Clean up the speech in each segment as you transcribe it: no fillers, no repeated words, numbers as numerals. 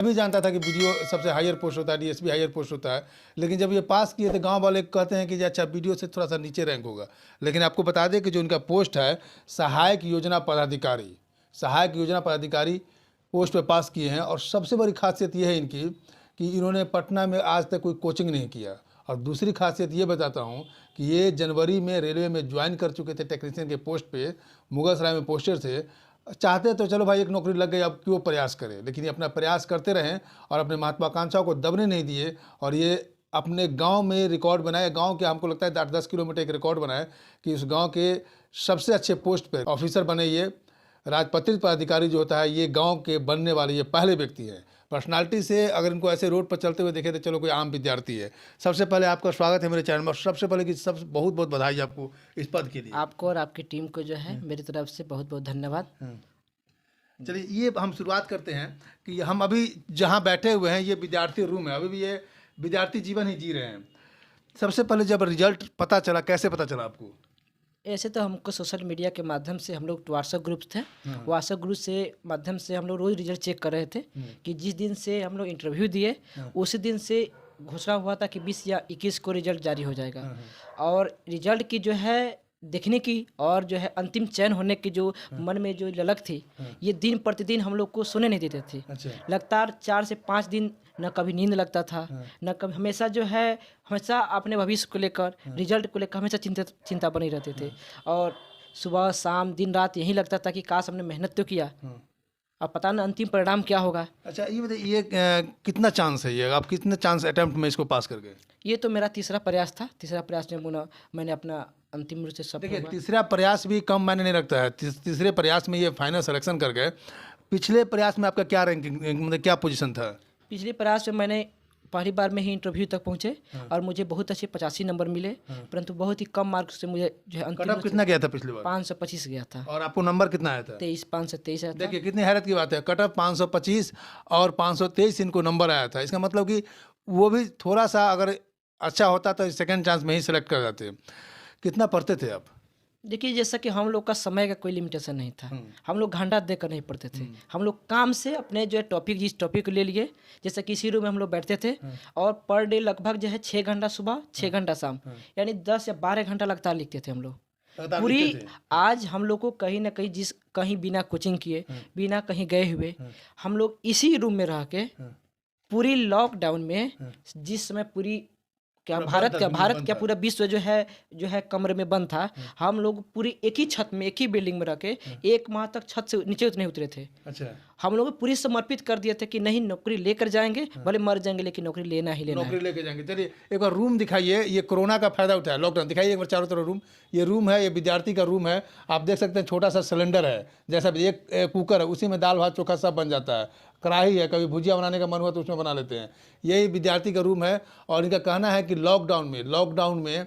मैं भी जानता था कि वीडियो सबसे हायर पोस्ट होता है, डीएसपी हायर पोस्ट होता है, लेकिन जब ये पास किए तो गांव वाले कहते हैं कि जी अच्छा वीडियो से थोड़ा सा नीचे रैंक होगा। लेकिन आपको बता दें कि जो इनका पोस्ट है सहायक योजना पदाधिकारी, सहायक योजना पदाधिकारी पोस्ट पे पास किए हैं। और सबसे बड़ी खासियत ये है इनकी कि इन्होंने पटना में आज तक कोई कोचिंग नहीं किया। और दूसरी खासियत ये बताता हूँ कि ये जनवरी में रेलवे में ज्वाइन कर चुके थे टेक्नीशियन के पोस्ट पे, मुगलसराय में पोस्टर थे। चाहते तो चलो भाई एक नौकरी लग गई, अब क्यों प्रयास करें, लेकिन ये अपना प्रयास करते रहें और अपने महत्वाकांक्षाओं को दबने नहीं दिए। और ये अपने गांव में रिकॉर्ड बनाए, गांव के हमको लगता है 8-10 किलोमीटर एक रिकॉर्ड बनाए कि उस गांव के सबसे अच्छे पोस्ट पे ऑफिसर बने। ये राजपत्रित पदाधिकारी जो होता है ये गांव के बनने वाले ये पहले व्यक्ति हैं। पर्सनालिटी से अगर इनको ऐसे रोड पर चलते हुए देखे तो चलो कोई आम विद्यार्थी है। सबसे पहले आपका स्वागत है मेरे चैनल में। और सबसे पहले कि सब बहुत बहुत बधाई आपको इस पद के लिए। आपको और आपकी टीम को जो है मेरी तरफ से बहुत बहुत धन्यवाद। चलिए ये हम शुरुआत करते हैं कि हम अभी जहाँ बैठे हुए हैं ये विद्यार्थी रूम है, अभी भी ये विद्यार्थी जीवन ही जी रहे हैं। सबसे पहले जब रिजल्ट पता चला, कैसे पता चला आपको? ऐसे तो हमको सोशल मीडिया के माध्यम से, हम लोग व्हाट्सएप ग्रुप थे, व्हाट्सएप ग्रुप से माध्यम से हम लोग रोज़ रिजल्ट चेक कर रहे थे कि जिस दिन से हम लोग इंटरव्यू दिए उसी दिन से घोषणा हुआ था कि 20 या 21 को रिजल्ट जारी हो जाएगा। और रिजल्ट की जो है देखने की और जो है अंतिम चयन होने की जो मन में जो ललक थी, ये दिन प्रतिदिन हम लोग को सोने नहीं देते थे। अच्छा। लगातार 4 से 5 दिन न कभी नींद लगता था, न कभी, हमेशा जो है हमेशा अपने भविष्य को लेकर, रिजल्ट को लेकर हमेशा चिंता बनी रहती थी। और सुबह शाम दिन रात यही लगता था कि काश हमने मेहनत तो किया, अब पता ना अंतिम परिणाम क्या होगा। अच्छा ये बताइए ये कितना चांस है, ये आप कितने चांस अटेम्प्ट में इसको पास कर गए? ये तो मेरा तीसरा प्रयास था। तीसरा प्रयास में मैंने अपना अंतिम रूप से सफल देखिए हुआ। तीसरा प्रयास भी कम मायने नहीं रखता है। तीसरे प्रयास में ये फाइनल सिलेक्शन कर गए। पिछले प्रयास में आपका क्या रैंकिंग, मतलब क्या पोजीशन था? पिछले प्रयास में मैंने पहली बार में ही इंटरव्यू तक पहुंचे और मुझे बहुत अच्छे 85 नंबर मिले, परंतु बहुत ही कम मार्क्स से मुझे जो है कट अंतिम ऑफ कितना गया था पिछली बार? 525 गया था। और आपको नंबर कितना आया था? 523 आया था। देखिए कितनी हैरत की बात है, कट ऑफ 525 और 523 इनको नंबर आया था। इसका मतलब कि वो भी थोड़ा सा अगर अच्छा होता तो सेकंड चांस में ही सिलेक्ट कर जाते। कितना पढ़ते थे आप? देखिए जैसा कि हम लोग का समय का कोई लिमिटेशन नहीं था, हम लोग घंटा देकर नहीं पढ़ते थे। हम लोग काम से अपने जो है टॉपिक, जिस टॉपिक को ले लिए, जैसे कि इसी रूम में हम लोग बैठते थे और पर डे लगभग जो है 6 घंटा सुबह 6 घंटा शाम, यानी 10 या 12 घंटा लगातार लिखते थे हम लोग लगातार पूरी। लिखते थे? आज हम लोग को कहीं ना कहीं कहीं बिना कोचिंग किए, बिना कहीं गए हुए, हम लोग इसी रूम में रह के पूरी लॉकडाउन में, जिस समय पूरी क्या भारत का पूरा विश्व जो है कमरे में बंद था, हम लोग पूरी एक ही छत में, एक ही बिल्डिंग में रह के 1 माह तक छत से नीचे नहीं उतरे थे। अच्छा। हम लोग पूरी समर्पित कर दिए थे कि नहीं, नौकरी लेकर जाएंगे, भले मर जाएंगे लेकिन नौकरी लेना ही लेना है। नौकरी लेके जाएंगे। चलिए एक बार रूम दिखाइए, ये कोरोना का फायदा उठाया, लॉकडाउन दिखाइए एक बार चारों तरफ रूम। ये रूम है, ये विद्यार्थी का रूम है। आप देख सकते हैं छोटा सा सिलेंडर है, जैसा एक कुकर है, उसी में दाल भात चोखा सब बन जाता है। कढ़ाई है, कभी भुजिया बनाने का मन हुआ तो उसमें बना लेते हैं। यही विद्यार्थी का रूम है। और इनका कहना है कि लॉकडाउन में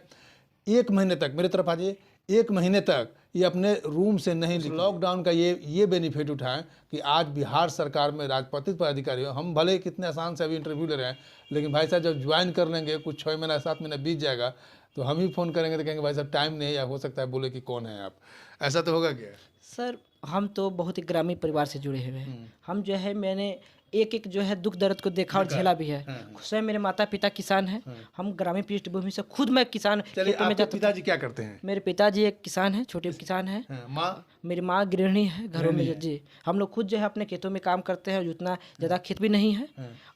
1 महीने तक, मेरे तरफ आ जाइए, 1 महीने तक ये अपने रूम से नहीं निकले। लॉकडाउन का ये बेनिफिट उठाएं कि आज बिहार सरकार में राजपत्रित पदाधिकारी हो। हम भले कितने आसान से अभी इंटरव्यू ले रहे हैं, लेकिन भाई साहब जब ज्वाइन कर लेंगे, कुछ 6 महीना 7 महीना बीत जाएगा तो हम ही फ़ोन करेंगे तो कहेंगे भाई साहब टाइम नहीं है, या हो सकता है बोले कि कौन है आप। ऐसा तो होगा क्या? सर हम तो बहुत ही ग्रामीण परिवार से जुड़े हुए हैं। हम जो है, मैंने एक एक जो है दुख दर्द को देखा और झेला भी है। स्वयं मेरे माता पिता किसान हैं, हम ग्रामीण पृष्ठभूमि से, खुद मैं किसान खेतों में आपके जाता था। पिताजी क्या करते हैं? मेरे पिताजी एक किसान हैं, छोटे किसान हैं। माँ? मेरी माँ गृहिणी है घरों में जी। हम लोग खुद जो है अपने खेतों में काम करते हैं, उतना ज़्यादा खेत भी नहीं है।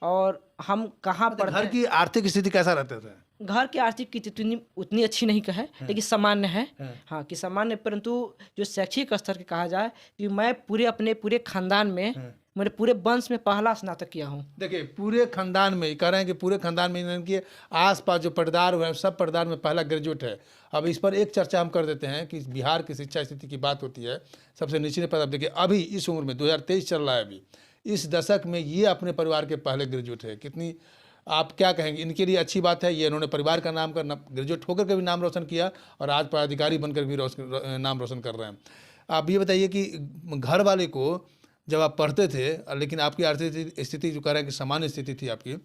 और हम कहाँ पर घर की आर्थिक स्थिति कैसा रहता था? घर की आर्थिक स्थिति उतनी अच्छी नहीं कहे, लेकिन सामान्य है। हाँ कि सामान्य, परंतु जो शैक्षिक स्तर के कहा जाए कि मैं अपने पूरे खानदान में, मेरे पूरे वंश में पहला स्नातक किया हूँ। देखिए पूरे खानदान में कह रहे हैं कि पूरे खानदान में इनके आसपास जो पटदार हुए हैं सब पटदार में पहला ग्रेजुएट है। अब इस पर एक चर्चा हम कर देते हैं कि बिहार की शिक्षा स्थिति की बात होती है, सबसे निचले पद। देखिए अभी इस उम्र में 2023 चल रहा है, अभी इस दशक में ये अपने परिवार के पहले ग्रेजुएट है। कितनी, आप क्या कहेंगे? इनके लिए अच्छी बात है, ये इन्होंने परिवार का नाम ग्रेजुएट होकर के भी नाम रोशन किया और आज पदाधिकारी बनकर भी नाम रोशन कर रहे हैं। आप ये बताइए कि घर वाले को जब आप पढ़ते थे, लेकिन आपकी आर्थिक स्थिति जो कह रहे हैं कि सामान्य स्थिति थी आपकी,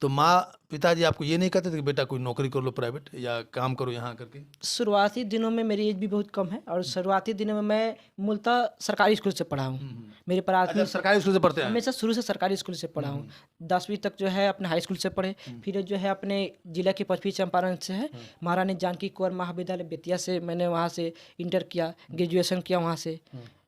तो माँ पिताजी आपको ये नहीं कहते थे कि बेटा कोई नौकरी कर लो प्राइवेट या काम करो यहाँ करके? शुरुआती दिनों में मेरी एज भी बहुत कम है और शुरुआती दिनों में मैं मूलतः सरकारी स्कूल से पढ़ा हूँ। मेरी अच्छा, प्राथमिक सरकारी स्कूल से पढ़ते हैं? हमेशा शुरू से सरकारी स्कूल से पढ़ा हूँ। 10वीं तक जो है अपने हाई स्कूल से पढ़े, फिर जो है अपने जिला के 5वीं चंपारण से है महारानी जानकी कौर महाविद्यालय बेतिया से मैंने वहाँ से इंटर किया, ग्रेजुएशन किया वहाँ से।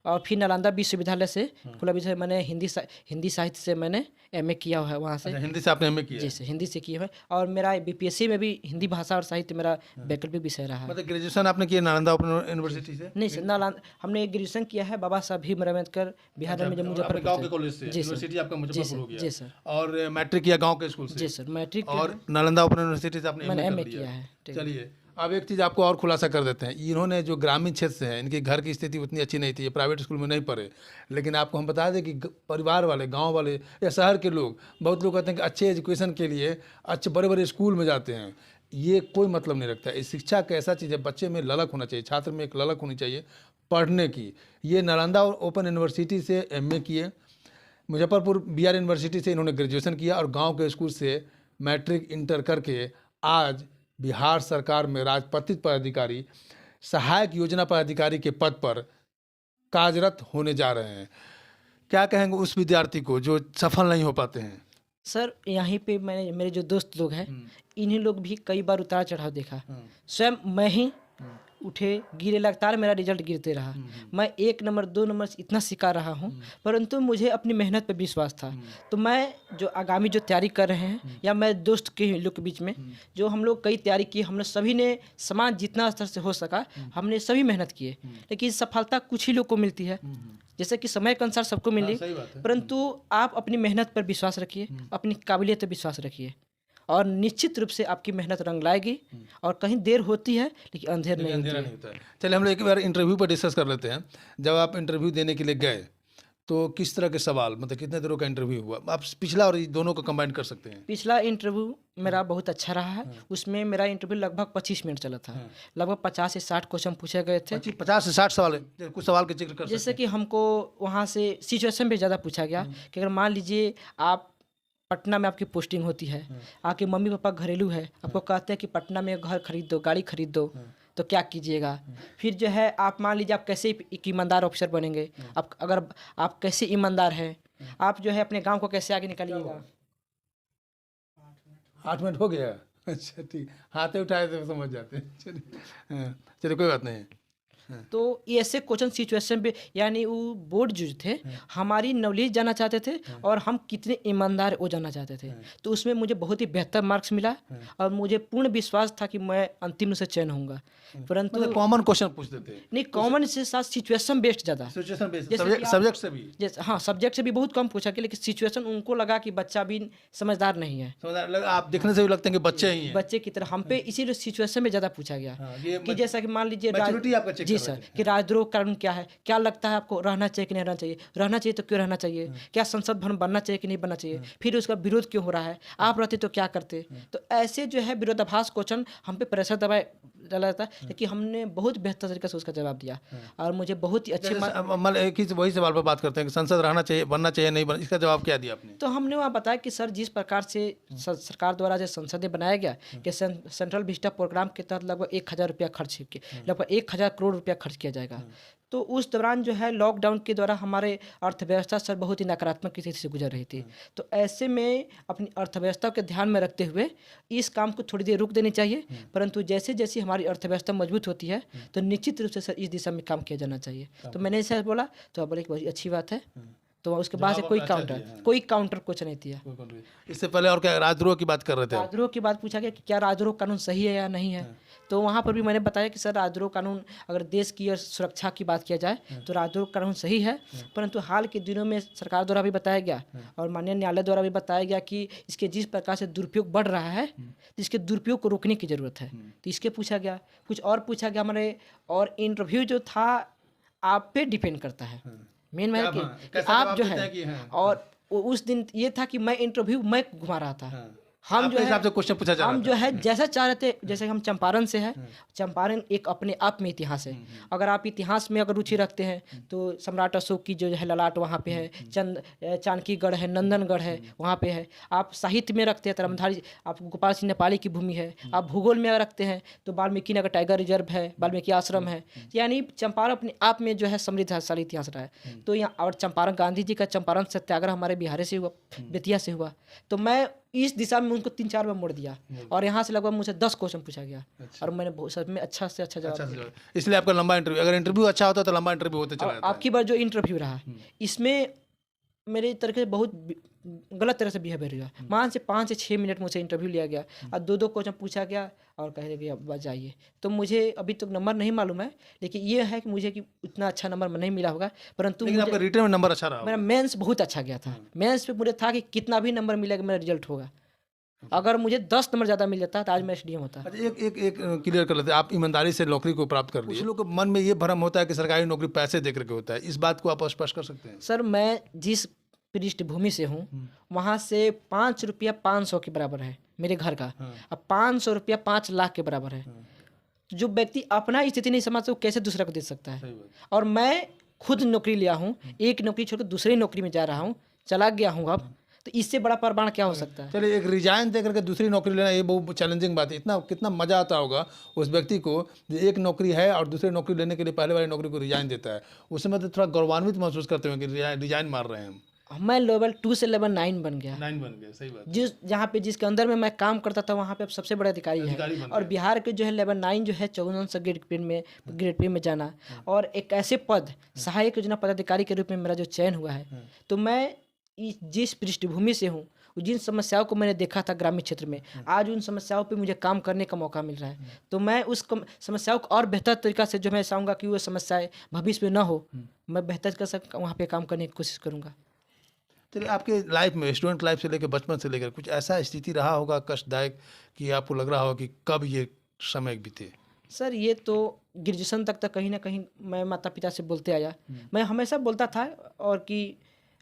और फिर नालंदा विश्वविद्यालय से खुला विषय मैंने हिंदी साहित्य से मैंने एमए किया हुआ है वहाँ से। अच्छा, हिंदी से आपने एमए किया? जी सर, हिंदी से किया है और मेरा बीपीएससी में भी हिंदी भाषा और साहित्य मेरा वैकल्पिक विषय रहा है। मतलब ग्रेजुएशन आपने किया नालंदा ओपन यूनिवर्सिटी से? नहीं सर, नालंदा हमने ग्रेजुएशन किया है बाबा साहब भीमराव अम्बेडकर बिहार में, जो अपने मुजफ्फरपुर गांव के से। कॉलेज से? जी सर। यूनिवर्सिटी आपका मुजफ्फरपुर हो गया? जी सर। और मैट्रिक किया गांव के स्कूल से? जी सर, मैट्रिक और नालंदा ओपन यूनिवर्सिटी से आपने मैंने एमए एमए कर किया लिया? है। ठीक है। चलिए, अब एक चीज़ आपको और खुलासा कर देते हैं। इन्होंने जो ग्रामीण क्षेत्र से हैं, इनके घर की स्थिति उतनी अच्छी नहीं थी, ये प्राइवेट स्कूल में नहीं पढ़े, लेकिन आपको हम बता दें कि परिवार वाले, गांव वाले या शहर के लोग, बहुत लोग कहते हैं कि अच्छे एजुकेशन के लिए अच्छे बड़े बड़े स्कूल में जाते हैं। ये कोई मतलब नहीं रखता है। इस शिक्षा का ऐसा चीज़ है, बच्चे में ललक होना चाहिए, छात्र में एक ललक होनी चाहिए पढ़ने की। ये नालंदा ओपन यूनिवर्सिटी से एमए किए, मुजफ्फरपुर बीआर यूनिवर्सिटी से इन्होंने ग्रेजुएशन किया और गांव के स्कूल से मैट्रिक इंटर करके आज बिहार सरकार में राजपत्रित पदाधिकारी, सहायक योजना पदाधिकारी के पद पर कार्यरत होने जा रहे हैं। क्या कहेंगे उस विद्यार्थी को जो सफल नहीं हो पाते हैं? सर यहीं पे मैंने मेरे जो दोस्त लोग हैं इन्हीं लोग भी कई बार उतार चढ़ाव देखा। स्वयं मैं ही उठे गिरे, लगातार मेरा रिजल्ट गिरते रहा। मैं 1 नंबर 2 नंबर से इतना सिका रहा हूँ, परंतु मुझे अपनी मेहनत पर विश्वास था। तो मैं जो आगामी जो तैयारी कर रहे हैं या मैं दोस्त के लोग के बीच में जो हम लोग कई तैयारी की, हम लोग सभी ने समान जितना स्तर से हो सका हमने सभी मेहनत किए, लेकिन सफलता कुछ ही लोग को मिलती है। जैसे कि समय के अनुसार सबको मिली, सही बात है। परंतु आप अपनी मेहनत पर विश्वास रखिए, अपनी काबिलियत पर विश्वास रखिए और निश्चित रूप से आपकी मेहनत रंग लाएगी। और कहीं देर होती है लेकिन अंधेर नहीं होती अंधेरा है। नहीं होता है। चलिए, हम लोग एक बार इंटरव्यू पर डिस्कस कर लेते हैं। जब आप इंटरव्यू देने के लिए गए तो किस तरह के सवाल, मतलब कितने दिनों का इंटरव्यू हुआ? आप पिछला और ये दोनों को कंबाइन कर सकते हैं। पिछला इंटरव्यू मेरा बहुत अच्छा रहा है। उसमें मेरा इंटरव्यू लगभग 25 मिनट चला था। लगभग 50 से 60 क्वेश्चन पूछे गए थे। 50 से 60 सवाल है। कुछ सवाल के जिक्र कर सकते जैसे कि हमको वहाँ से सिचुएशन पे ज़्यादा पूछा गया कि अगर मान लीजिए आप पटना में आपकी पोस्टिंग होती है, आपके मम्मी पापा घरेलू है, आपको कहते हैं कि पटना में घर खरीद दो, गाड़ी खरीद दो, तो क्या कीजिएगा? फिर जो है आप मान लीजिए आप कैसे एक ईमानदार ऑफिसर बनेंगे, आप अगर आप कैसे ईमानदार हैं, आप जो है अपने गांव को कैसे आगे निकालिएगा। 8 मिनट हो गया? अच्छा ठीक, हाथे उठाए तो समझ जाते हैं। चलिए, चलिए कोई बात नहीं है। तो ये ऐसे क्वेश्चन सिचुएशन पे, यानी वो बोर्ड जो थे हमारी नॉलेज जानना चाहते थे और हम कितने ईमानदार है वो जानना चाहते थे। तो उसमें मुझे बहुत ही बेहतर मार्क्स मिला और मुझे पूर्ण विश्वास था कि मैं अंतिम रूप से चयन होऊंगा। परंतु मतलब कॉमन क्वेश्चन पूछते थे? नहीं, कॉमन से साथ सिचुएशन बेस्ड ज़्यादा। सिचुएशन बेस्ड, जैसे कि आप- सब्जेक्ट से भी? जैसे हाँ, सब्जेक्ट से भी बहुत कम पूछा गया, लेकिन सिचुएशन उनको लगा कि बच्चा भी समझदार नहीं है, समझदार लगा? आप देखने से भी लगते हैं कि बच्चे ही हैं। बच्चे की तरह हम पे इसीलिए सिचुएशन में ज़्यादा पूछा गया। हाँ, ये कि जैसा कि मान लीजिए maturity आपका check जी कर रहे सर, कि राजद्रोह कानून क्या है, क्या लगता है आपको, रहना चाहिए कि नहीं रहना चाहिए, रहना चाहिए तो क्यों रहना चाहिए, क्या संसद भवन बनना चाहिए कि नहीं बनना चाहिए, फिर उसका विरोध क्यों हो रहा है, आप रहते तो क्या करते। तो ऐसे जो है विरोधाभास क्वेश्चन हम पे प्रेशर दबाए डाला जाता है, लेकिन हमने बहुत बेहतर तरीके से उसका जवाब दिया और मुझे बहुत ही अच्छे मतलब एक ही वही सवाल पर बात करते हैं कि संसद रहना चाहिए, बनना चाहिए, नहीं बनना, इसका जवाब क्या दिया आपने? तो हमने वहाँ बताया कि सर जिस प्रकार से सरकार द्वारा जो संसदें बनाया गया कि सेंट्रल विस्टा प्रोग्राम के तहत लगभग 1000 रुपया खर्च किए, लगभग 1000 करोड़ रुपया खर्च किया जाएगा। तो उस दौरान जो है लॉकडाउन के द्वारा हमारे अर्थव्यवस्था सर बहुत ही नकारात्मक स्थिति से गुजर रही थी। तो ऐसे में अपनी अर्थव्यवस्था के ध्यान में रखते हुए इस काम को थोड़ी देर रुक देनी चाहिए, परंतु जैसे जैसे हमारी अर्थव्यवस्था मजबूत होती है तो निश्चित रूप से सर इस दिशा में काम किया जाना चाहिए। तो मैंने ऐसा बोला तो आप बोले कि बहुत अच्छी बात है। तो उसके बाद से कोई काउंटर कुछ नहीं दिया। इससे पहले और क्या राजद्रोह की बात कर रहे थे? राजद्रोह की बात पूछा गया कि क्या राजद्रोह कानून सही है या नहीं है। तो वहाँ पर भी मैंने बताया कि सर राजद्रोह कानून, अगर देश की और सुरक्षा की बात किया जाए तो राजद्रोह कानून सही है, परंतु हाल के दिनों में सरकार द्वारा भी बताया गया और माननीय न्यायालय द्वारा भी बताया गया कि इसके जिस प्रकार से दुरुपयोग बढ़ रहा है तो इसके दुरुपयोग को रोकने की जरूरत है। तो इसके पूछा गया, कुछ और पूछा गया हमारे, और इंटरव्यू जो था आप पे डिपेंड करता है मेन में कि आप जो है। और उस दिन ये था कि मैं इंटरव्यू मैं घुमा रहा था, हम आपके जो है हिसाब से क्वेश्चन पूछा जा हम रहा जो है जैसा चाह रहे थे, जैसे हम चंपारण से है, चंपारण एक अपने आप में इतिहास है। अगर आप इतिहास में अगर रुचि रखते हैं तो सम्राट अशोक की जो है ललाट वहाँ पे है, जानकीगढ़ है, नंदनगढ़ है, वहाँ पे है। आप साहित्य में रखते हैं तरमधारी, आप गोपाल सिंह नेपाली की भूमि है। आप भूगोल में अगर रखते हैं तो वाल्मीकि नगर टाइगर रिजर्व है, वाल्मीकि आश्रम है। यानी चंपारण अपने आप में जो है समृद्धशाली इतिहास रहा है। तो यहाँ और चंपारण गांधी जी का चंपारण सत्याग्रह हमारे बिहार से हुआ, बेतिया से हुआ। तो मैं इस दिशा में उनको 3-4 बार मोड़ दिया और यहाँ से लगभग मुझे 10 क्वेश्चन पूछा गया और मैंने सब में अच्छा से अच्छा जवाब दिया। इसलिए आपका लंबा इंटरव्यू, अगर इंटरव्यू अच्छा होता तो लंबा इंटरव्यू होते चला और जाता है। आपकी बार जो इंटरव्यू रहा इसमें मेरे तरह से बहुत गलत तरह से बिहेवियर हुआ। मान से 5 से 6 मिनट मुझसे इंटरव्यू लिया गया और 2-2 क्वेश्चन पूछा गया और कह दिया अब बस जाइए। तो मुझे अभी तक नंबर नहीं मालूम है, लेकिन ये है कि मुझे कि उतना अच्छा नंबर नहीं मिला होगा, परंतु लेकिन आपका रिटर्न में नंबर अच्छा रहा मेरा मेंस बहुत अच्छा गया था। मेंस पे मुझे था कि कितना भी नंबर मिलेगा मेरा रिजल्ट होगा। अगर मुझे 10 नंबर ज़्यादा मिल जाता तो आज मैं एसडीएम होता। अच्छा, एक क्लियर कर लेते हैं। आप ईमानदारी से नौकरी को प्राप्त कर लिए, कुछ लोग के मन में ये भ्रम होता है कि सरकारी नौकरी पैसे दे करके होता है, इस बात को आप स्पष्ट कर सकते हैं? सर मैं जिस पृष्ठभूमि से हूँ वहाँ से 5 रुपया 500 के बराबर है मेरे घर का। अब 500 रुपया 5 लाख के बराबर है। जो व्यक्ति अपना स्थिति नहीं समझता वो कैसे दूसरा को दे सकता है? और मैं खुद नौकरी लिया हूँ, एक नौकरी छोड़कर दूसरी नौकरी में जा रहा हूँ, चला गया हूँ अब, तो इससे बड़ा प्रमाण क्या हो सकता है? चलिए, एक रिजाइन दे करके दूसरी नौकरी लेना ये बहुत चैलेंजिंग बात है। इतना कितना मजा आता होगा उस व्यक्ति को जो एक नौकरी है और दूसरी नौकरी लेने के लिए पहले वाली नौकरी को रिजाइन देता है। उस समय तो थोड़ा गौरवान्वित महसूस करते हैं कि रिजाइन मार रहे हैं हम। मैं लेवल 2 से लेवल 9 बन गया। 9 बन गए, सही बात। जिसके अंदर में मैं काम करता था वहाँ पे अब सबसे बड़ा अधिकारी अधिकारी है। बन और बिहार के जो है लेवल 9 जो है 54 ग्रेड पे में जाना और एक ऐसे पद सहायक योजना पदाधिकारी के रूप में मेरा जो चयन हुआ है। तो मैं जिस पृष्ठभूमि से हूँ, जिन समस्याओं को मैंने देखा था ग्रामीण क्षेत्र में, आज उन समस्याओं पे मुझे काम करने का मौका मिल रहा है। तो मैं उस समस्याओं को और बेहतर तरीका से जो मैं चाहूँगा कि वो समस्याएं भविष्य में ना हो, मैं बेहतर कर सक वहाँ पे काम करने की कोशिश करूँगा। चलिए, आपके लाइफ में, स्टूडेंट लाइफ से लेकर बचपन से लेकर कुछ ऐसा स्थिति रहा होगा कष्टदायक कि आपको लग रहा होगा कि कब ये समय बीते? सर ये तो ग्रेजुएशन तक तो कहीं ना कहीं मैं माता पिता से बोलते आया। मैं हमेशा बोलता था और कि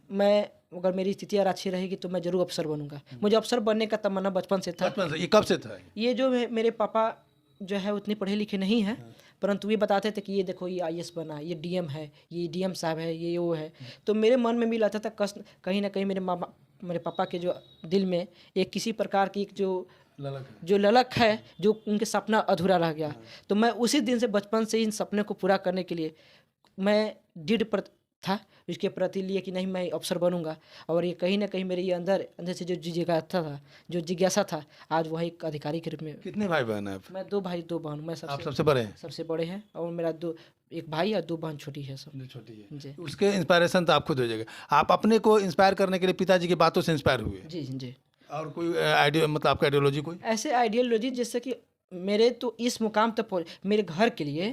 मैं अगर मेरी स्थिति और अच्छी रहेगी तो मैं जरूर अफसर बनूंगा। मुझे अफसर बनने का तमन्ना बचपन से था। बचपन से? ये कब से था? ये जो मेरे पापा जो है उतने पढ़े लिखे नहीं हैं, परंतु ये बताते थे कि ये देखो ये आईएएस बना, ये डीएम है, ये डीएम साहब है, ये वो है। तो मेरे मन में भी लगता था कष्ट कहीं ना कहीं मेरे पापा के जो दिल में एक किसी प्रकार की एक जो ललक है, जो उनके सपना अधूरा रह गया। तो मैं उसी दिन से बचपन से इन सपने को पूरा करने के लिए मैं दृढ़ था इसके प्रति लिए कि नहीं मैं अफसर बनूंगा। और ये कहीं ना कहीं मेरे ये अंदर से जो जिज्ञासा था आज वही एक अधिकारी के रूप में। कितने भाई बहन हैं आप? मैं 2 भाई 2 बहन। मैं आप सबसे बड़े हैं? सबसे बड़े हैं और मेरा एक भाई और 2 बहन छोटी है। सब छोटी है जी। उसके इंस्पायरेशन तो आप खुद हो जाएगा। आप अपने को इंस्पायर करने के लिए पिताजी की बातों से इंस्पायर हुए? जी जी। और कोई आइडिया, मतलब आपका आइडियोलॉजी कोई ऐसे आइडियोलॉजी जैसे कि मेरे तो इस मुकाम तक मेरे घर के लिए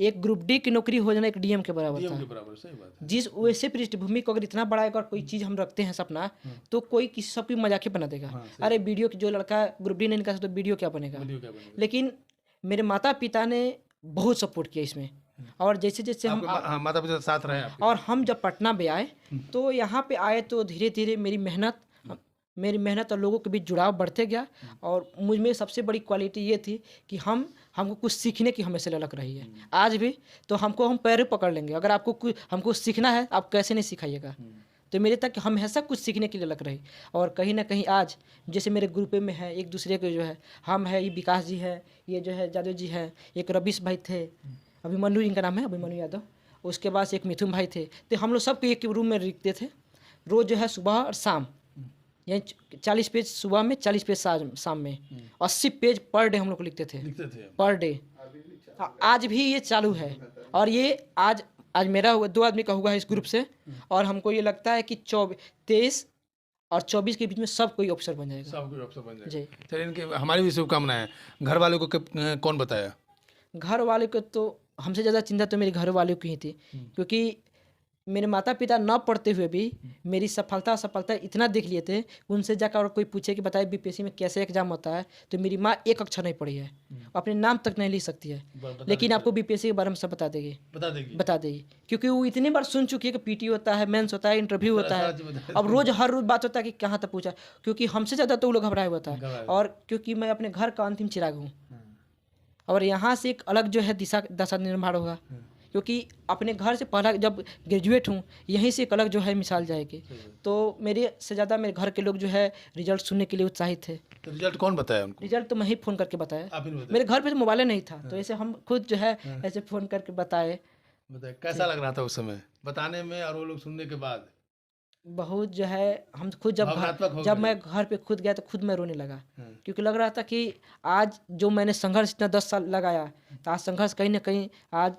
एक ग्रुप डी की नौकरी हो जाना एक डीएम के बराबर था। सही बात है। जिस वैसे पृष्ठभूमि को अगर इतना बड़ा अगर कोई चीज़ हम रखते हैं सपना, तो कोई किसी सब की मजाक ही बना देगा। अरे वीडियो जो लड़का ग्रुप डी नहीं निकाल सकता तो वीडियो क्या बनेगा? लेकिन मेरे माता पिता ने बहुत सपोर्ट किया इसमें। और जैसे जैसे हम माता पिता साथ रहे आपके? और हम जब पटना में आए तो यहाँ पे आए तो धीरे धीरे मेरी मेहनत और लोगों के बीच जुड़ाव बढ़ते गया। और मुझ में सबसे बड़ी क्वालिटी ये थी कि हमको कुछ सीखने की हमेशा ललक रही है। आज भी तो हम पैर पकड़ लेंगे, अगर आपको हमको सीखना है आप कैसे नहीं सिखाइएगा। तो मेरे तक हमेशा कुछ सीखने की ललक रही। और कहीं ना कहीं आज जैसे मेरे ग्रुप में है एक दूसरे के जो है हम है, ये विकास जी है, ये जो है जादव जी है, एक रवीश भाई थे, अभिमन्यु इनका नाम है, अभिमन्यु यादव। उसके बाद एक मिथुन भाई थे। तो हम लोग सबको एक रूम में लिखते थे रोज़ जो है सुबह और शाम, यानी 40 पेज सुबह में 40 पेज शाम में 80 पेज पर डे हम लोग लिखते थे पर डे। आज भी ये चालू है। और ये आज मेरा 2 आदमी का हुआ है इस ग्रुप से। और हमको ये लगता है कि 23 और 24 के बीच में सब कोई अफसर बन जाएगा। सब कोई अफसर बन जाएगा जी। चलिए, इनके हमारी भी शुभकामनाएं। घर वालों को कौन बताया? घर वाले को तो हमसे ज़्यादा चिंता तो मेरे घर वालों की ही थी, क्योंकि मेरे माता पिता न पढ़ते हुए भी मेरी सफलता इतना देख लिए थे, उनसे जाकर और कोई पूछे कि बताइए बीपीएससी में कैसे एग्जाम होता है, तो मेरी माँ एक अक्षर नहीं पढ़ी है, अपने नाम तक नहीं लिख सकती है, लेकिन आपको बीपीएससी के बारे में सब बता देगी, बता देगी, क्योंकि वो इतनी बार सुन चुकी है कि पीटी होता है, मेंस होता है, इंटरव्यू होता है। अब रोज हर रोज बात होता है कि कहाँ तक पूछा, क्योंकि हमसे ज़्यादा तो वो लोग घबराए हुआ था। और क्योंकि मैं अपने घर का अंतिम चिराग हूँ, और यहाँ से एक अलग जो है दशा निर्माण होगा, क्योंकि अपने घर से पहला जब ग्रेजुएट हूँ, यहीं से एक अलग जो है मिसाल जाएगी। तो मेरे से ज़्यादा मेरे घर के लोग जो है रिजल्ट सुनने के लिए उत्साहित थे। तो रिजल्ट कौन बताया उनको? रिजल्ट तो मैं ही फ़ोन करके बताया, आप ही ने बताया? मेरे घर पे तो मोबाइल नहीं था, तो ऐसे हम खुद जो है ऐसे फ़ोन करके बताए। कैसा लग रहा था उस समय बताने में और वो लोग सुनने के बाद? बहुत जो है हम खुद भावनात्मक हो जब गए। मैं घर पे खुद गया तो खुद मैं रोने लगा, क्योंकि लग रहा था कि आज जो मैंने संघर्ष इतना 10 साल लगाया, तो आज संघर्ष कहीं ना कहीं आज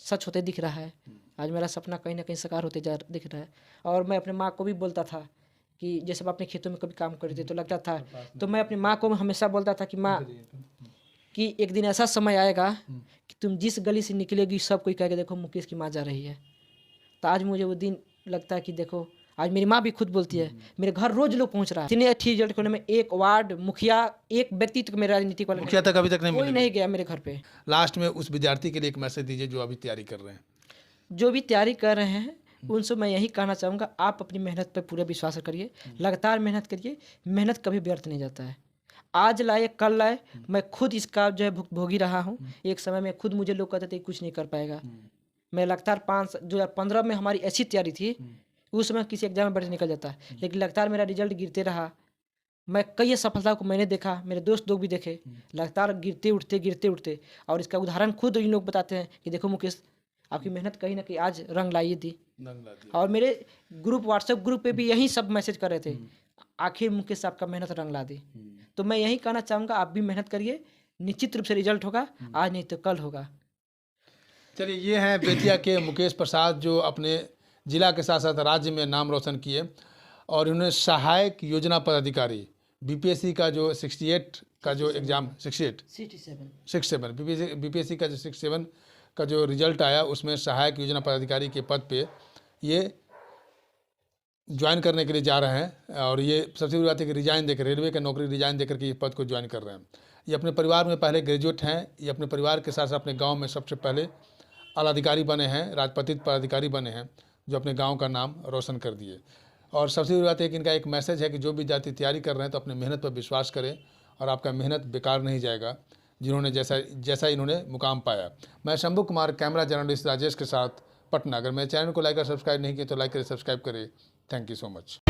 सच होते दिख रहा है, आज मेरा सपना कहीं ना कहीं साकार होते दिख रहा है। और मैं अपने माँ को भी बोलता था कि जैसे मैं अपने खेतों में कभी काम करती थी तो लगता था, तो मैं अपनी माँ को हमेशा बोलता था कि माँ, कि एक दिन ऐसा समय आएगा कि तुम जिस गली से निकलेगी सब कोई कहेगा देखो मुकेश की माँ जा रही है। तो आज मुझे वो दिन लगता है कि देखो, आज मेरी माँ भी खुद बोलती है, मेरे घर रोज लोग पहुंच रहा है। इतने अच्छी रिजल्ट होने में एक वार्ड मुखिया, एक व्यक्ति तक मेरा राजनीतिक वाला मुखिया तक अभी तक नहीं कोई मिले। नहीं गया मेरे घर पे। लास्ट में उस विद्यार्थी के लिए एक मैसेज दीजिए जो अभी तैयारी कर रहे हैं। जो भी तैयारी कर रहे हैं उनसे मैं यही कहना चाहूँगा, आप अपनी मेहनत पर पूरा विश्वास करिए, लगातार मेहनत करिए, मेहनत कभी व्यर्थ नहीं जाता है। आज लाए कल लाए, मैं खुद इसका जो है भुगतभोगी रहा हूँ। एक समय में खुद मुझे लोग कहते थे कुछ नहीं कर पाएगा। मैं लगातार 2015 में हमारी ऐसी तैयारी थी, उस समय किसी एग्जाम में बैठ निकल जाता है, लेकिन लगातार मेरा रिजल्ट गिरते रहा। मैं कई सफलता को मैंने देखा, मेरे दोस्त लोग भी देखे, लगातार गिरते उठते। और इसका उदाहरण खुद इन लोग बताते हैं कि देखो मुकेश, आपकी मेहनत कहीं ना कहीं आज रंग लाई थी। और मेरे ग्रुप, व्हाट्सएप ग्रुप पे भी यही सब मैसेज कर रहे थे, आखिर मुकेश आपका मेहनत रंग ला दी। तो मैं यही कहना चाहूँगा, आप भी मेहनत करिए, निश्चित रूप से रिजल्ट होगा, आज नहीं तो कल होगा। चलिए, ये हैं बेतिया के मुकेश प्रसाद, जो अपने जिला के साथ साथ राज्य में नाम रोशन किए, और उन्होंने सहायक योजना पदाधिकारी बीपीएससी का जो 68 का जो एग्ज़ाम 67 बीपीएससी का जो 67 का जो रिजल्ट आया, उसमें सहायक योजना पदाधिकारी के पद पे ये ज्वाइन करने के लिए जा रहे हैं। और ये सबसे बड़ी बात है कि रिजाइन देकर, रेलवे का नौकरी रिजाइन देकर के ये पद को ज्वाइन कर रहे हैं। ये अपने परिवार में पहले ग्रेजुएट हैं, ये अपने परिवार के साथ साथ अपने गांव में सबसे पहले आलाधिकारी बने हैं, राजपत्रित पदाधिकारी बने हैं, जो अपने गांव का नाम रोशन कर दिए। और सबसे बड़ी बात है कि इनका एक मैसेज है कि जो विद्यार्थी तैयारी कर रहे हैं तो अपनी मेहनत पर विश्वास करें, और आपका मेहनत बेकार नहीं जाएगा, जिन्होंने जैसा इन्होंने मुकाम पाया। मैं शंभू कुमार, कैमरा जर्नलिस्ट राजेश के साथ, पटना। अगर मेरे चैनल को लाइक और सब्सक्राइब नहीं किए तो लाइक करें, सब्सक्राइब करें। Thank you so much.